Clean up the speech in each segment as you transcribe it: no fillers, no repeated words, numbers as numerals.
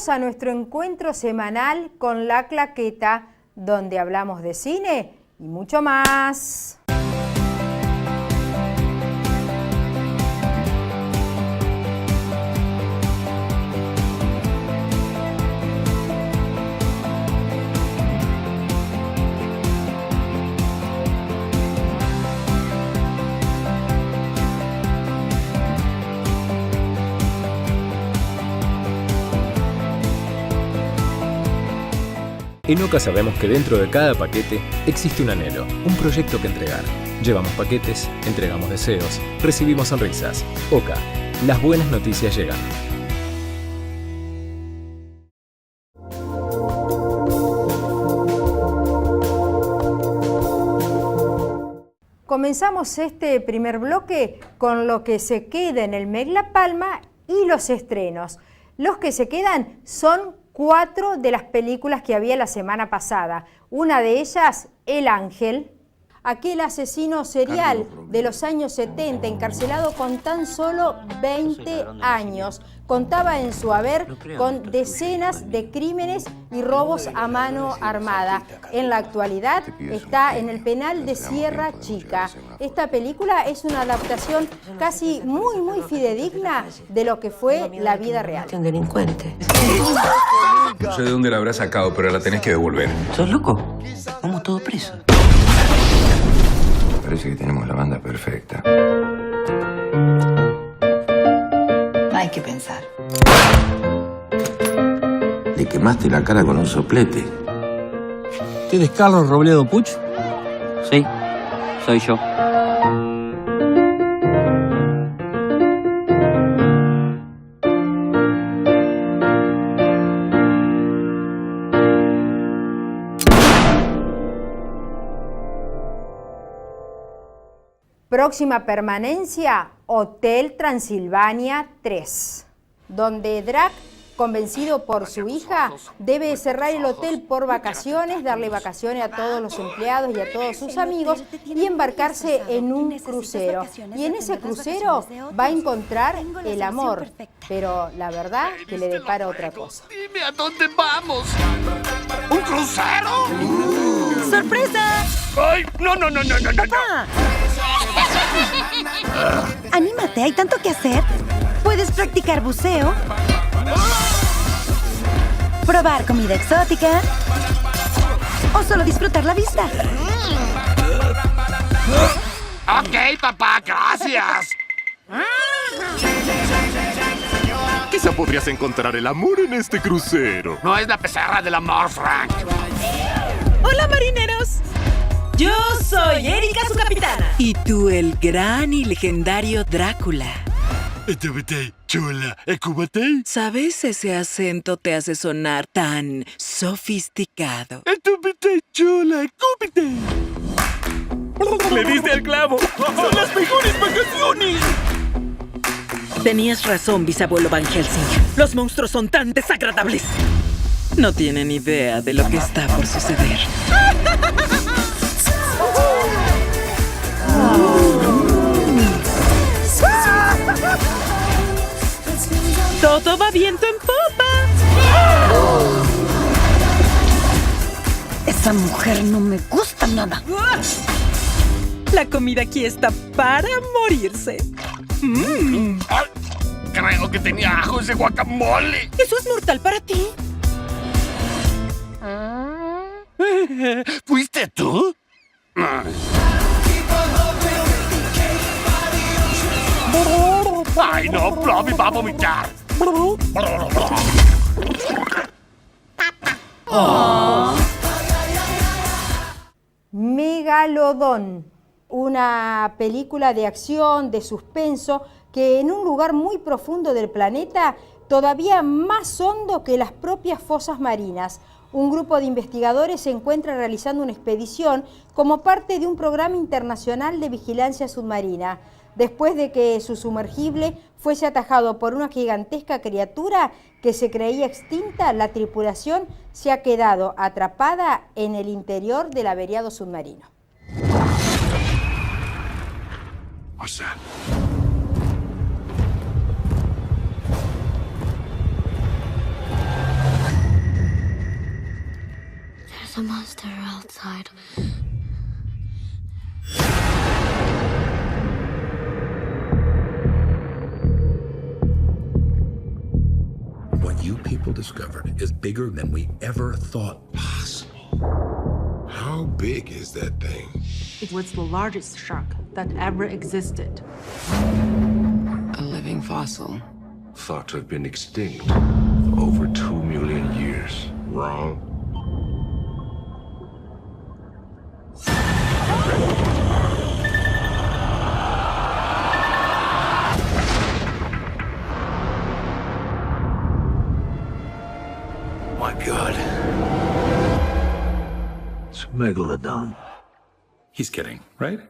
Bienvenidos a nuestro encuentro semanal con La Claqueta, donde hablamos de cine y mucho más. En OCA sabemos que dentro de cada paquete existe un anhelo, un proyecto que entregar. Llevamos paquetes, entregamos deseos, recibimos sonrisas. OCA, las buenas noticias llegan. Comenzamos este primer bloque con lo que se queda en el MEC La Palma y los estrenos. Los que se quedan son 4 de las películas que había la semana pasada. Una de ellas, El Ángel. Aquel asesino serial de los años 70, encarcelado con tan solo 20 años. Contaba en su haber con decenas de crímenes y robos a mano armada. En la actualidad está en el penal de Sierra Chica. Esta película es una adaptación casi muy fidedigna de lo que fue la vida real. Un delincuente. No sé de dónde la habrás sacado, pero la tenés que devolver. ¿Sos loco? Vamos todos presos. Parece que tenemos la banda perfecta. Hay que pensar. Le quemaste la cara con un soplete. ¿Usted es Carlos Robledo Puch? Sí, soy yo. Próxima permanencia, Hotel Transilvania 3, donde Drac, convencido por su hija, debe cerrar el hotel por vacaciones, darle vacaciones a todos los empleados y a todos sus amigos y embarcarse en un crucero. Y en ese crucero va a encontrar el amor, pero la verdad que le depara otra cosa. Dime, ¿a dónde vamos? ¿Un crucero? ¡Sorpresa! ¡Ay! ¡No! ¡Papá! Anímate, hay tanto que hacer. Puedes practicar buceo, probar comida exótica o solo disfrutar la vista. Ok, papá, gracias. Quizá podrías encontrar el amor en este crucero. No es la pizarra del amor, Frank. ¡Hola, marineros! Yo soy Erika, su capitana. Y tú, el gran y legendario Drácula. Chula, ¿cúbate? ¿Sabes? Ese acento te hace sonar tan sofisticado. Chula, cúbate. ¡Le diste al clavo! ¡Son las mejores vacaciones! Tenías razón, bisabuelo Van Helsing. Los monstruos son tan desagradables. No tienen idea de lo que está por suceder. Todo va viento en popa. Esa mujer no me gusta nada. La comida aquí está para morirse. Ay, creo que tenía ajo ese guacamole. ¿Eso es mortal para ti? ¿Fuiste tú? ¡Ay, no! ¡Blobby va a vomitar! Megalodón, una película de acción, de suspenso, que en un lugar muy profundo del planeta, todavía más hondo que las propias fosas marinas, un grupo de investigadores se encuentra realizando una expedición como parte de un programa internacional de vigilancia submarina. Después de que su sumergible fuese atajado por una gigantesca criatura que se creía extinta, la tripulación se ha quedado atrapada en el interior del averiado submarino. There's a monster outside. What you people discovered is bigger than we ever thought possible. How big is that thing? It was the largest shark that ever existed. A living fossil. Thought to have been extinct for over 2 million years. Wrong. My God. It's a megalodon. He's kidding, right?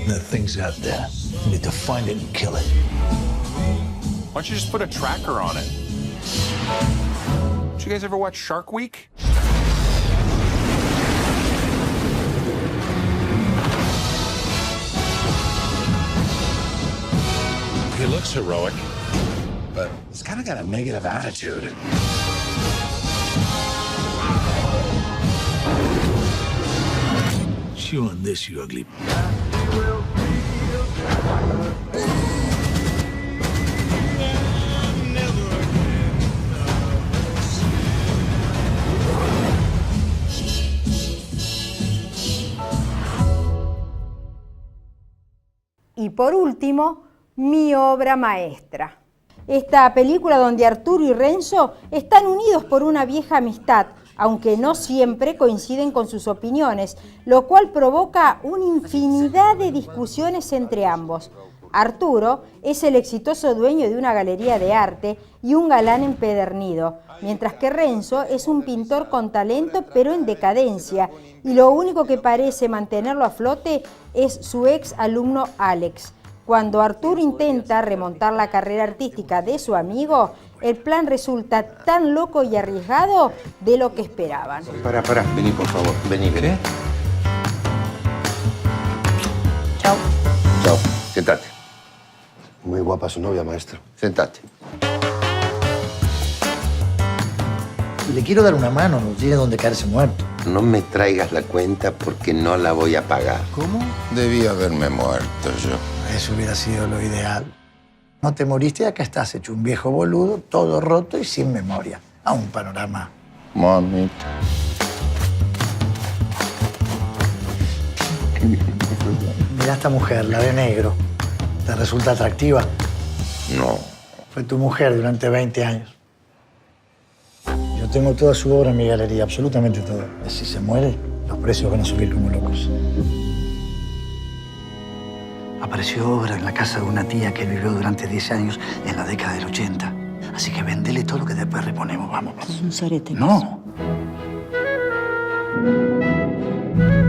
That thing's out there. You need to find it and kill it. Why don't you just put a tracker on it? Did you guys ever watch Shark Week? He looks heroic, but he's kind of got a negative attitude. Chew on this, you ugly. Y por último, mi obra maestra. Esta película donde Arturo y Renzo están unidos por una vieja amistad, aunque no siempre coinciden con sus opiniones, lo cual provoca una infinidad de discusiones entre ambos. Arturo es el exitoso dueño de una galería de arte y un galán empedernido, mientras que Renzo es un pintor con talento pero en decadencia, y lo único que parece mantenerlo a flote es su ex alumno Alex. Cuando Arturo intenta remontar la carrera artística de su amigo, el plan resulta tan loco y arriesgado de lo que esperaban. Pará, vení por favor, vení. Chau. Chao, sentate. Muy guapa su novia, maestro. Sentate. Le quiero dar una mano, no tiene donde caerse muerto. No me traigas la cuenta porque no la voy a pagar. ¿Cómo? Debí haberme muerto yo. Eso hubiera sido lo ideal. No te moriste y acá estás hecho un viejo boludo, todo roto y sin memoria. A un panorama. Mami. Mira esta mujer, la de negro. ¿Te resulta atractiva? No. Fue tu mujer durante 20 años. Yo tengo toda su obra en mi galería, absolutamente todo. Si se muere, los precios van a subir como locos. Apareció obra en la casa de una tía que vivió durante 10 años en la década del 80. Así que vendele todo lo que después reponemos. Vamos. Es un sorete. No.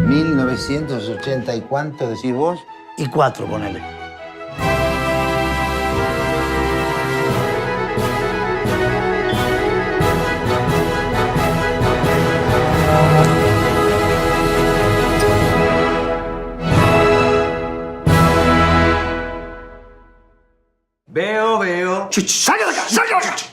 1980 y cuánto decís vos? Y 4, ponele. Veo. ¡Salga de acá! ¡Salga de acá!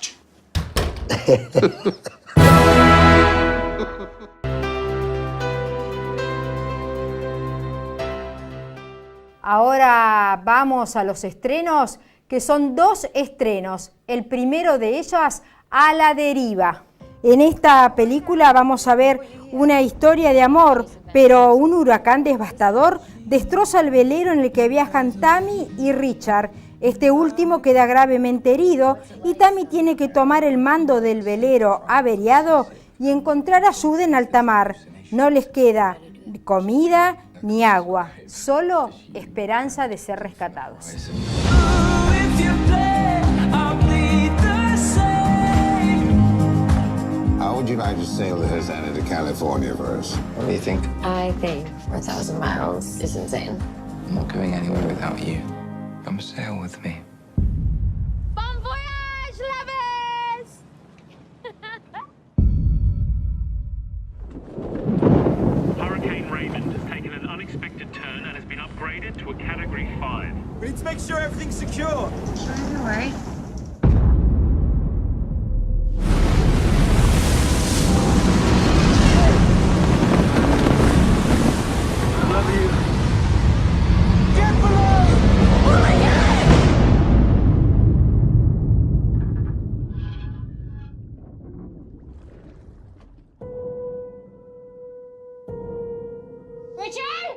Ahora vamos a los estrenos, que son 2 estrenos. El primero de ellas, A la deriva. En esta película vamos a ver una historia de amor, pero un huracán devastador destroza el velero en el que viajan Tammy y Richard. Este último queda gravemente herido y Tammy tiene que tomar el mando del velero averiado y encontrar ayuda en alta mar. No les queda comida ni agua, solo esperanza de ser rescatados. How would you like to sail the Hosanna to California for us? What do you think? I think 1,000 miles is insane. I'm not going anywhere without you. Come sail with me. Bon voyage, lovers! sure everything's secure. Don't worry. Love you. Get below! Oh my God! Richard!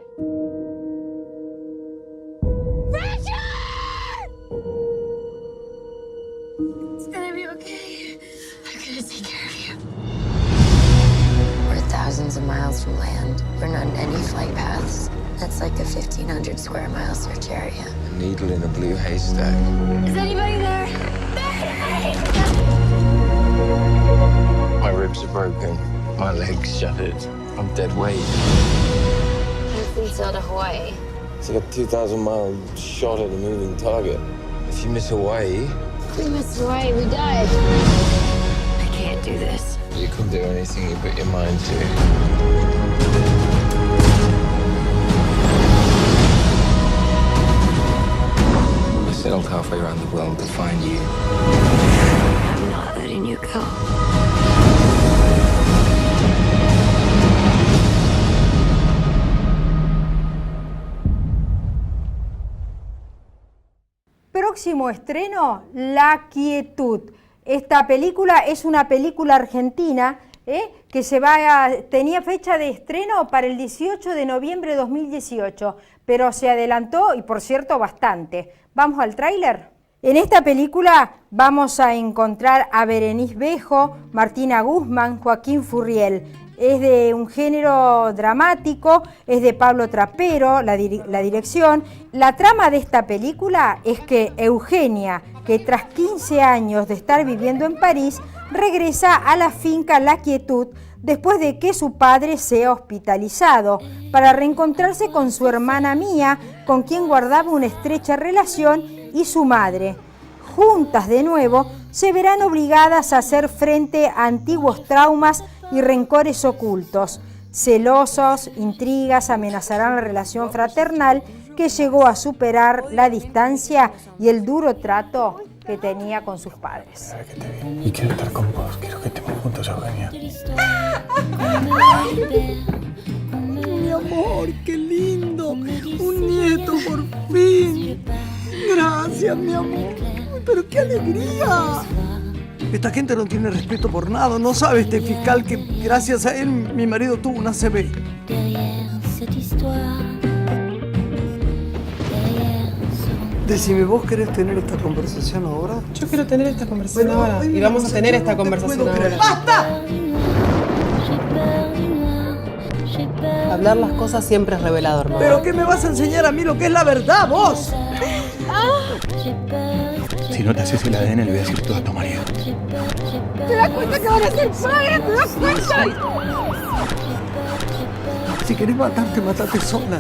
Richard! It's gonna be okay. I'm gonna take care of you. We're thousands of miles from land. We're not in any flight paths. That's like a 1,500 square mile search area. A needle in a blue haystack. Is anybody there? My ribs are broken. My legs shattered. I'm dead weight. I've been sailed to Hawaii. It's like a 2,000-mile shot at a moving target. If you miss Hawaii, If we miss Hawaii, we die. I can't do this. you can do anything you put your mind to. I sailed halfway around the world to find you. I'm not letting you go. Próximo estreno, La Quietud. Esta película es una película argentina que tenía fecha de estreno para el 18 de noviembre de 2018, pero se adelantó y por cierto bastante. ¿Vamos al tráiler? En esta película vamos a encontrar a Berenice Bejo, Martina Guzmán, Joaquín Furriel. Es de un género dramático, es de Pablo Trapero, la dirección. La trama de esta película es que Eugenia, que tras 15 años de estar viviendo en París, regresa a la finca La Quietud después de que su padre sea hospitalizado, para reencontrarse con su hermana Mía, con quien guardaba una estrecha relación, y su madre. Juntas de nuevo, se verán obligadas a hacer frente a antiguos traumas y rencores ocultos. Celosos, intrigas amenazarán la relación fraternal que llegó a superar la distancia y el duro trato que tenía con sus padres. Y quiero estar con vos, quiero que estemos juntos, Eugenia. Mi amor, qué lindo. Un nieto por fin. Gracias, mi amor. Pero qué alegría. Esta gente no tiene respeto por nada. No sabe este fiscal que gracias a él mi marido tuvo una CB. Decime, ¿vos querés tener esta conversación ahora? Yo quiero tener esta conversación ahora. Y vamos a tener esta conversación ahora. ¡Basta! Hablar las cosas siempre es revelador, ¿no? ¿Pero qué me vas a enseñar a mí lo que es la verdad, vos? Si no te haces el ADN, le voy a decir todo a tu marido. ¿Te das cuenta que van a ser padres? ¿Te das cuenta? Si querés matarte, matate sola.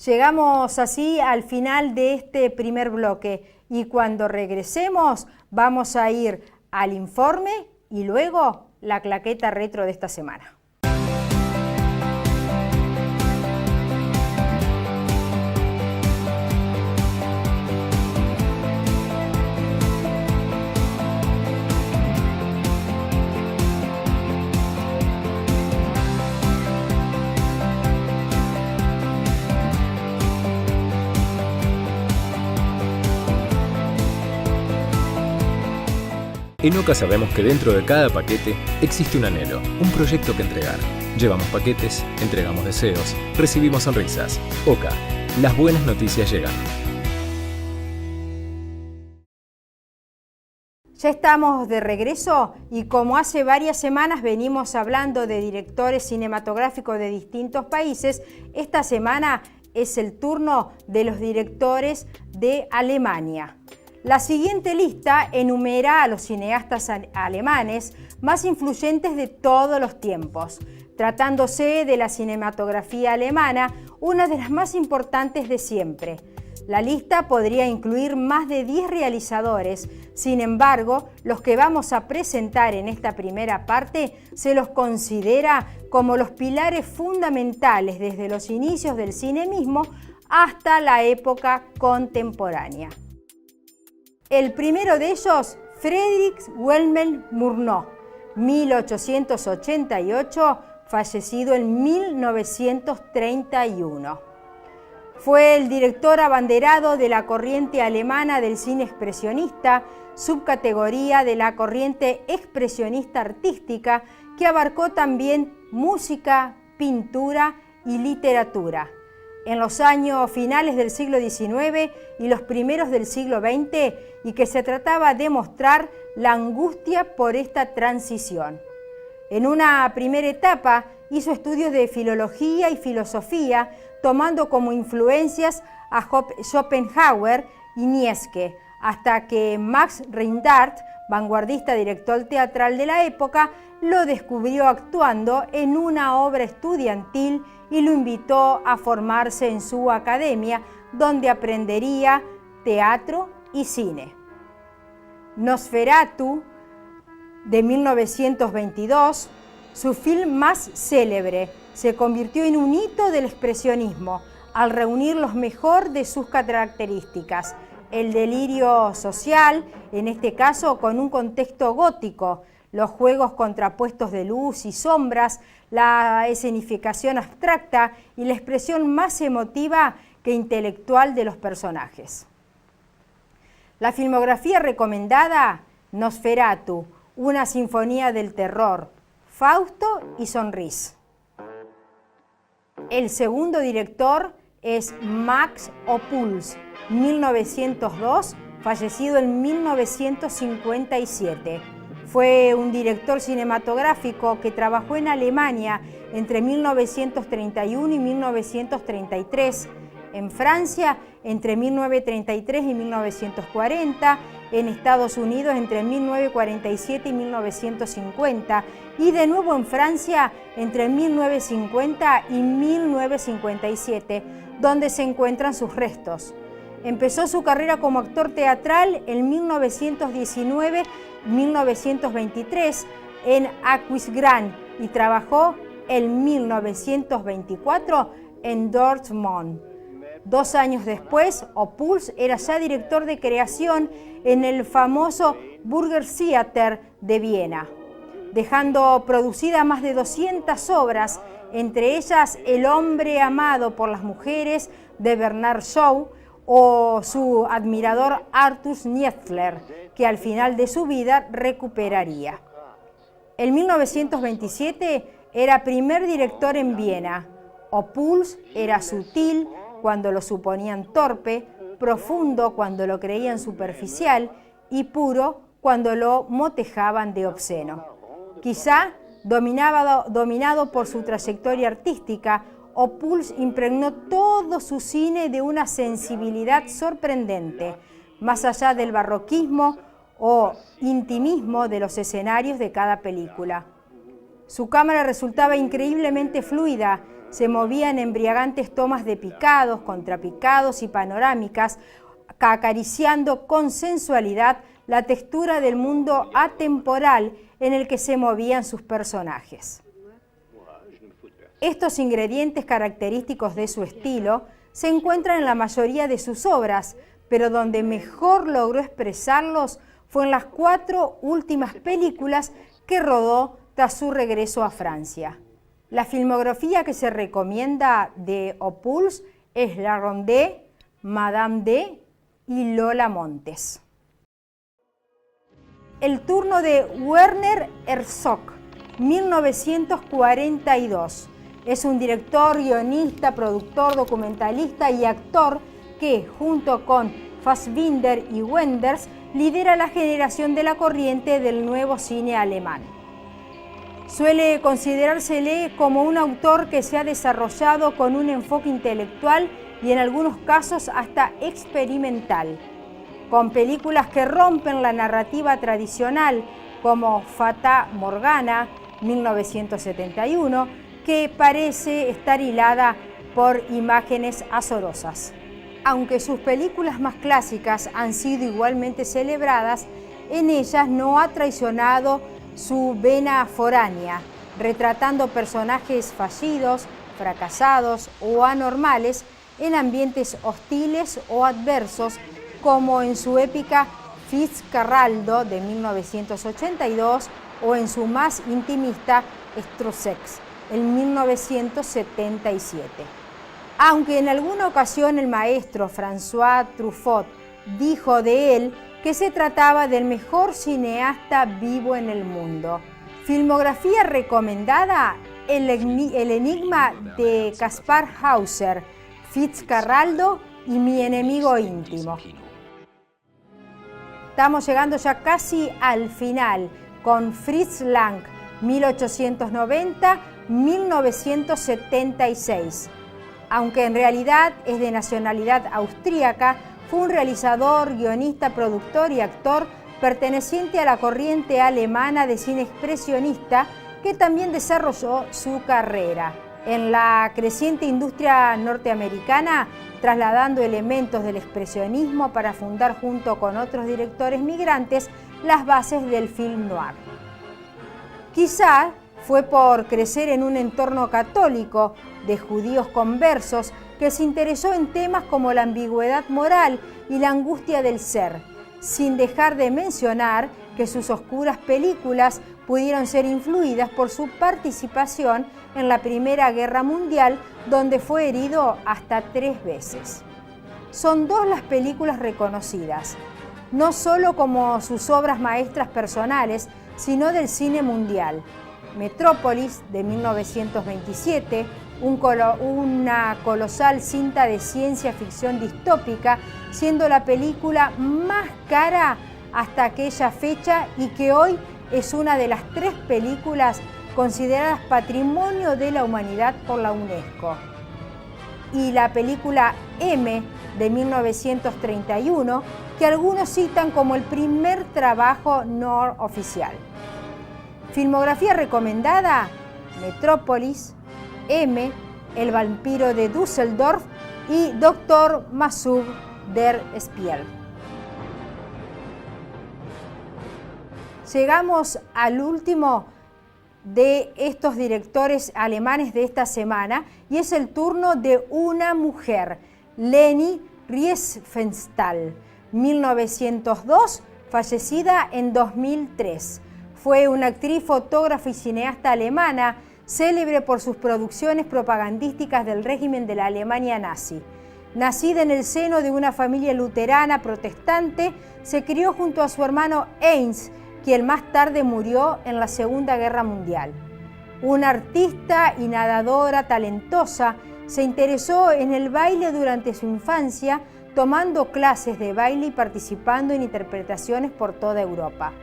Llegamos así al final de este primer bloque y cuando regresemos vamos a ir al informe y luego la claqueta retro de esta semana. En OCA sabemos que dentro de cada paquete existe un anhelo, un proyecto que entregar. Llevamos paquetes, entregamos deseos, recibimos sonrisas. OCA, las buenas noticias llegan. Ya estamos de regreso y como hace varias semanas venimos hablando de directores cinematográficos de distintos países, esta semana es el turno de los directores de Alemania. La siguiente lista enumera a los cineastas alemanes más influyentes de todos los tiempos, tratándose de la cinematografía alemana, una de las más importantes de siempre. La lista podría incluir más de 10 realizadores, sin embargo, los que vamos a presentar en esta primera parte se los considera como los pilares fundamentales desde los inicios del cine mismo hasta la época contemporánea. El primero de ellos, Frédéric Wilhelm Murnau, 1888, fallecido en 1931. Fue el director abanderado de la corriente alemana del cine expresionista, subcategoría de la corriente expresionista artística que abarcó también música, pintura y literatura. En los años finales del siglo XIX y los primeros del siglo XX, y que se trataba de mostrar la angustia por esta transición. En una primera etapa hizo estudios de filología y filosofía, tomando como influencias a Schopenhauer y Nietzsche, hasta que Max Reinhardt, vanguardista director teatral de la época, lo descubrió actuando en una obra estudiantil y lo invitó a formarse en su academia, donde aprendería teatro y cine. Nosferatu, de 1922, su film más célebre, se convirtió en un hito del expresionismo al reunir lo mejor de sus características. El delirio social, en este caso con un contexto gótico, los juegos contrapuestos de luz y sombras, la escenificación abstracta y la expresión más emotiva que intelectual de los personajes. La filmografía recomendada, Nosferatu, una sinfonía del terror, Fausto y Sonrís. El segundo director es Max Ophüls, 1902, fallecido en 1957. Fue un director cinematográfico que trabajó en Alemania entre 1931 y 1933, en Francia entre 1933 y 1940, en Estados Unidos entre 1947 y 1950 y de nuevo en Francia entre 1950 y 1957, donde se encuentran sus restos. Empezó su carrera como actor teatral en 1919-1923 en Aquisgrán y trabajó en 1924 en Dortmund. 2 años después, Ophüls era ya director de creación en el famoso Burgertheater de Viena, dejando producidas más de 200 obras, entre ellas El hombre amado por las mujeres de Bernard Shaw o su admirador Arthur Schnitzler, que al final de su vida recuperaría. En 1927 era primer director en Viena. Ophüls era sutil cuando lo suponían torpe, profundo cuando lo creían superficial y puro cuando lo motejaban de obsceno. Quizá dominado por su trayectoria artística, Ophüls impregnó todo su cine de una sensibilidad sorprendente, más allá del barroquismo o intimismo de los escenarios de cada película. Su cámara resultaba increíblemente fluida, se movían embriagantes tomas de picados, contrapicados y panorámicas, acariciando con sensualidad la textura del mundo atemporal en el que se movían sus personajes. Estos ingredientes característicos de su estilo se encuentran en la mayoría de sus obras, pero donde mejor logró expresarlos fue en las 4 últimas películas que rodó tras su regreso a Francia. La filmografía que se recomienda de Ophüls es La Ronde, Madame D y Lola Montes. El turno de Werner Herzog, 1942. Es un director, guionista, productor, documentalista y actor que, junto con Fassbinder y Wenders, lidera la generación de la corriente del nuevo cine alemán. Suele considerársele como un autor que se ha desarrollado con un enfoque intelectual y en algunos casos hasta experimental, con películas que rompen la narrativa tradicional como Fata Morgana, 1971, que parece estar hilada por imágenes azorosas. Aunque sus películas más clásicas han sido igualmente celebradas, en ellas no ha traicionado su vena foránea, retratando personajes fallidos, fracasados o anormales en ambientes hostiles o adversos, como en su épica Fitzcarraldo de 1982 o en su más intimista Estrosex en 1977. Aunque en alguna ocasión el maestro François Truffaut dijo de él que se trataba del mejor cineasta vivo en el mundo. Filmografía recomendada: El enigma de Kaspar Hauser, Fitzcarraldo y Mi enemigo íntimo. Estamos llegando ya casi al final con Fritz Lang, 1890-1976. Aunque en realidad es de nacionalidad austríaca, fue un realizador, guionista, productor y actor perteneciente a la corriente alemana de cine expresionista que también desarrolló su carrera en la creciente industria norteamericana, trasladando elementos del expresionismo para fundar junto con otros directores migrantes las bases del film noir. Quizá fue por crecer en un entorno católico de judíos conversos que se interesó en temas como la ambigüedad moral y la angustia del ser, sin dejar de mencionar que sus oscuras películas pudieron ser influidas por su participación en la Primera Guerra Mundial, donde fue herido hasta 3 veces. Son 2 las películas reconocidas, no solo como sus obras maestras personales, sino del cine mundial. Metrópolis, de 1927, una colosal cinta de ciencia ficción distópica, siendo la película más cara hasta aquella fecha y que hoy es una de las 3 películas consideradas Patrimonio de la Humanidad por la UNESCO. Y la película M, de 1931, que algunos citan como el primer trabajo no oficial. Filmografía recomendada: Metrópolis, M, El vampiro de Düsseldorf y Dr. Masur der Spiel. Llegamos al último de estos directores alemanes de esta semana y es el turno de una mujer, Leni Riefenstahl, 1902, fallecida en 2003. Fue una actriz, fotógrafa y cineasta alemana, célebre por sus producciones propagandísticas del régimen de la Alemania nazi. Nacida en el seno de una familia luterana protestante, se crió junto a su hermano Heinz, quien más tarde murió en la Segunda Guerra Mundial. Una artista y nadadora talentosa, se interesó en el baile durante su infancia, tomando clases de baile y participando en interpretaciones por toda Europa.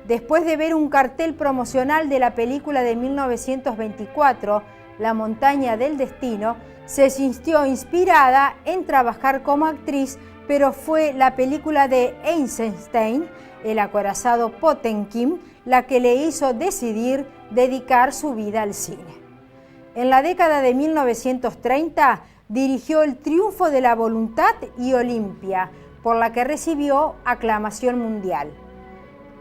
Después de ver un cartel promocional de la película de 1924, La montaña del destino, se sintió inspirada en trabajar como actriz, pero fue la película de Eisenstein, El acorazado Potemkin, la que le hizo decidir dedicar su vida al cine. En la década de 1930 dirigió El triunfo de la voluntad y Olimpia, por la que recibió aclamación mundial.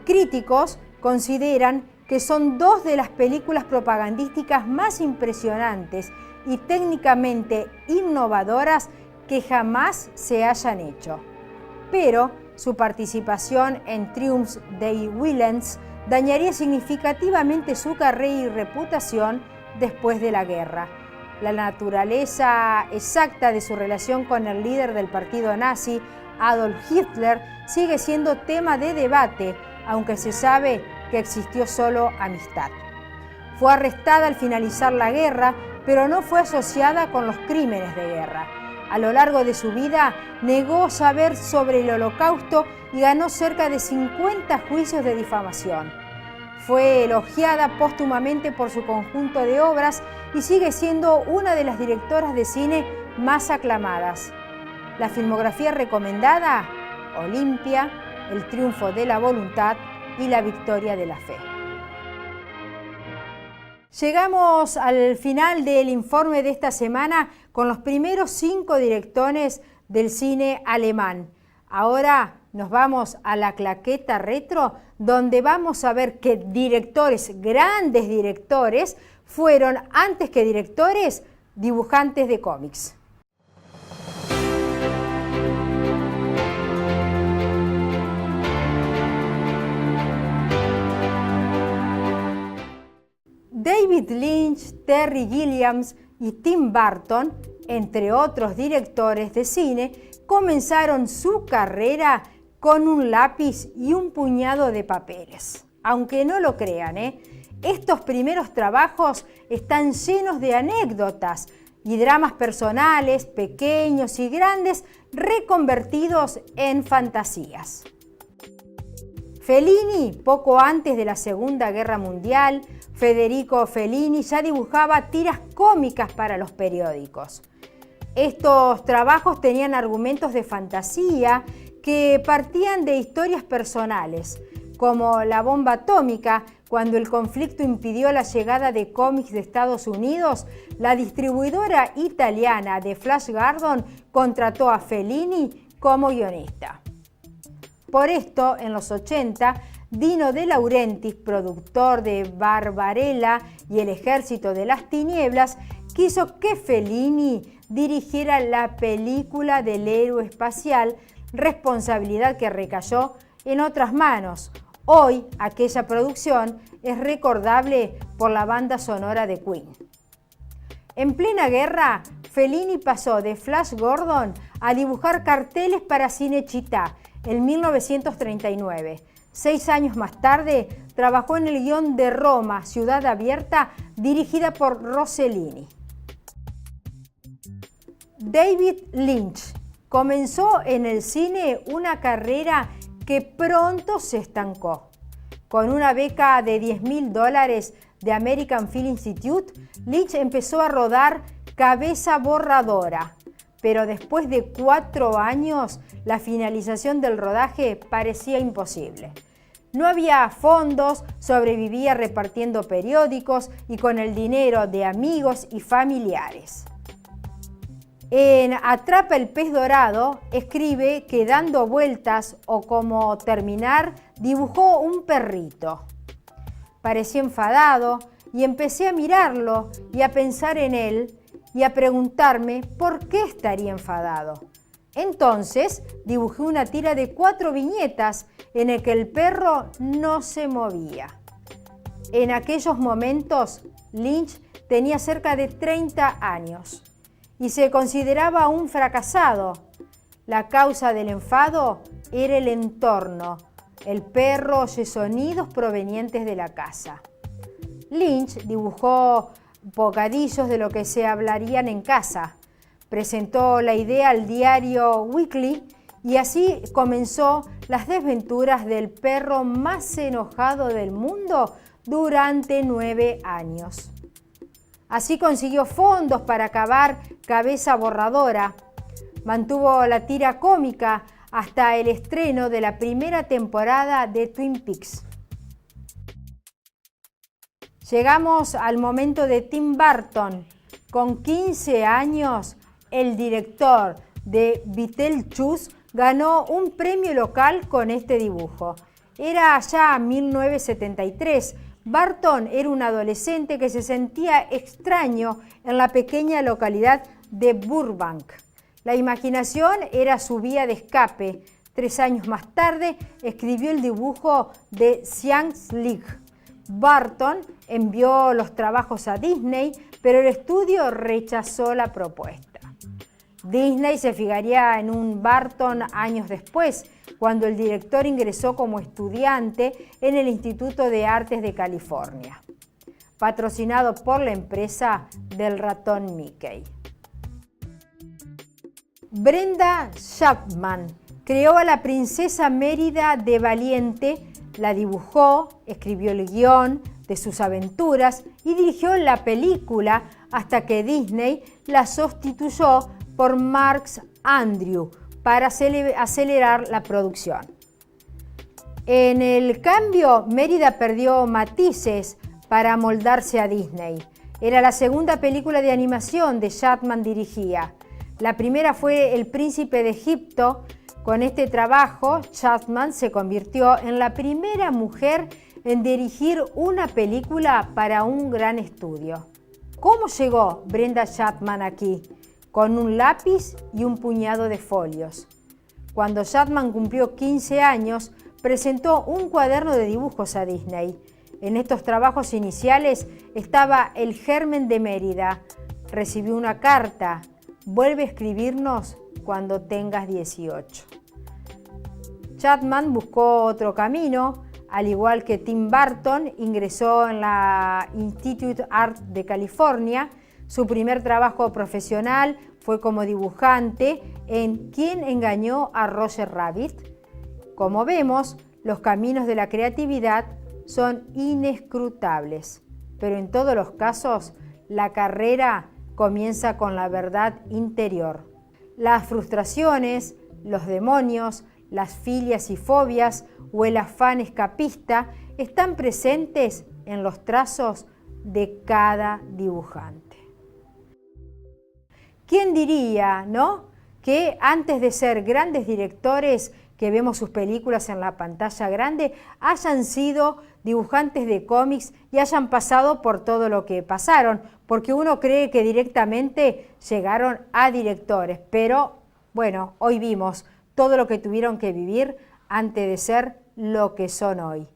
Críticos consideran que son 2 de las películas propagandísticas más impresionantes y técnicamente innovadoras que jamás se hayan hecho. Pero su participación en Triumphs des Willens dañaría significativamente su carrera y reputación después de la guerra. La naturaleza exacta de su relación con el líder del partido nazi, Adolf Hitler, sigue siendo tema de debate, aunque se sabe que existió solo amistad. Fue arrestada al finalizar la guerra, pero no fue asociada con los crímenes de guerra. A lo largo de su vida negó saber sobre el Holocausto y ganó cerca de 50 juicios de difamación. Fue elogiada póstumamente por su conjunto de obras y sigue siendo una de las directoras de cine más aclamadas. La filmografía recomendada: Olimpia, El triunfo de la voluntad y La victoria de la fe. Llegamos al final del informe de esta semana con los primeros 5 directores del cine alemán. Ahora nos vamos a la claqueta retro, donde vamos a ver que directores, grandes directores, fueron antes que directores, dibujantes de cómics. David Lynch, Terry Gilliam y Tim Burton, entre otros directores de cine, comenzaron su carrera con un lápiz y un puñado de papeles. Aunque no lo crean, estos primeros trabajos están llenos de anécdotas y dramas personales, pequeños y grandes, reconvertidos en fantasías. Fellini, poco antes de la Segunda Guerra Mundial, Federico Fellini ya dibujaba tiras cómicas para los periódicos. Estos trabajos tenían argumentos de fantasía que partían de historias personales, como la bomba atómica. Cuando el conflicto impidió la llegada de cómics de Estados Unidos, la distribuidora italiana de Flash Gordon contrató a Fellini como guionista. Por esto, en los 80, Dino De Laurentiis, productor de Barbarella y El Ejército de las Tinieblas, quiso que Fellini dirigiera la película del héroe espacial, responsabilidad que recayó en otras manos. Hoy, aquella producción es recordable por la banda sonora de Queen. En plena guerra, Fellini pasó de Flash Gordon a dibujar carteles para Cinecittà en 1939. 6 años más tarde, trabajó en el guión de Roma, Ciudad Abierta, dirigida por Rossellini. David Lynch comenzó en el cine una carrera que pronto se estancó. Con una beca de $10.000 de American Film Institute, Lynch empezó a rodar Cabeza Borradora, pero después de 4 años, la finalización del rodaje parecía imposible. No había fondos, sobrevivía repartiendo periódicos y con el dinero de amigos y familiares. En Atrapa el pez dorado, escribe que dando vueltas o como terminar, dibujó un perrito. Parecía enfadado y empecé a mirarlo y a pensar en él y a preguntarme por qué estaría enfadado. Entonces dibujé una tira de 4 viñetas en el que el perro no se movía. En aquellos momentos, Lynch tenía cerca de 30 años y se consideraba un fracasado. La causa del enfado era el entorno. El perro oye sonidos provenientes de la casa. Lynch dibujó bocadillos de lo que se hablarían en casa. Presentó la idea al diario Weekly y así comenzó las desventuras del perro más enojado del mundo durante 9 años. Así consiguió fondos para acabar Cabeza Borradora. Mantuvo la tira cómica hasta el estreno de la primera temporada de Twin Peaks. Llegamos al momento de Tim Burton. Con 15 años, el director de Beetlejuice ganó un premio local con este dibujo. Era ya 1973. Burton era un adolescente que se sentía extraño en la pequeña localidad de Burbank. La imaginación era su vía de escape. 3 años más tarde escribió el dibujo de Science League. Burton envió los trabajos a Disney, pero el estudio rechazó la propuesta. Disney se fijaría en un Burton años después, cuando el director ingresó como estudiante en el Instituto de Artes de California, patrocinado por la empresa del ratón Mickey. Brenda Chapman creó a la princesa Mérida de Valiente, la dibujó, escribió el guión de sus aventuras y dirigió la película hasta que Disney la sustituyó por Marx Andrew para acelerar la producción. En el cambio, Mérida perdió matices, para amoldarse a Disney. Era la segunda película de animación de Chapman dirigía. La primera fue El Príncipe de Egipto. Con este trabajo, Chapman se convirtió en la primera mujer en dirigir una película para un gran estudio. ¿Cómo llegó Brenda Chapman aquí? Con un lápiz y un puñado de folios. Cuando Chapman cumplió 15 años, presentó un cuaderno de dibujos a Disney. En estos trabajos iniciales estaba el germen de Mérida. Recibió una carta. Vuelve a escribirnos cuando tengas 18. Chapman buscó otro camino. Al igual que Tim Burton, ingresó en la Institute Art de California. Su primer trabajo profesional fue como dibujante en ¿Quién engañó a Roger Rabbit? Como vemos, los caminos de la creatividad son inescrutables, pero en todos los casos, la carrera comienza con la verdad interior. Las frustraciones, los demonios, las filias y fobias o el afán escapista están presentes en los trazos de cada dibujante. ¿Quién diría, no?, que antes de ser grandes directores que vemos sus películas en la pantalla grande, hayan sido dibujantes de cómics y hayan pasado por todo lo que pasaron, porque uno cree que directamente llegaron a directores, pero bueno, hoy vimos todo lo que tuvieron que vivir antes de ser lo que son hoy.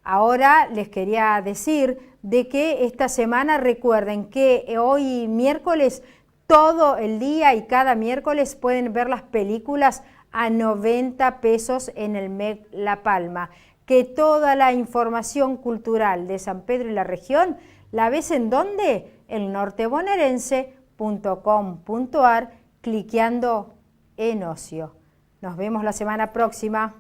Ahora les quería decir de que esta semana recuerden que hoy miércoles, todo el día y cada miércoles pueden ver las películas a 90 pesos en el MEC La Palma, que toda la información cultural de San Pedro y la región la ves en ¿dónde? En nortebonaerense.com.ar, cliqueando en ocio. Nos vemos la semana próxima.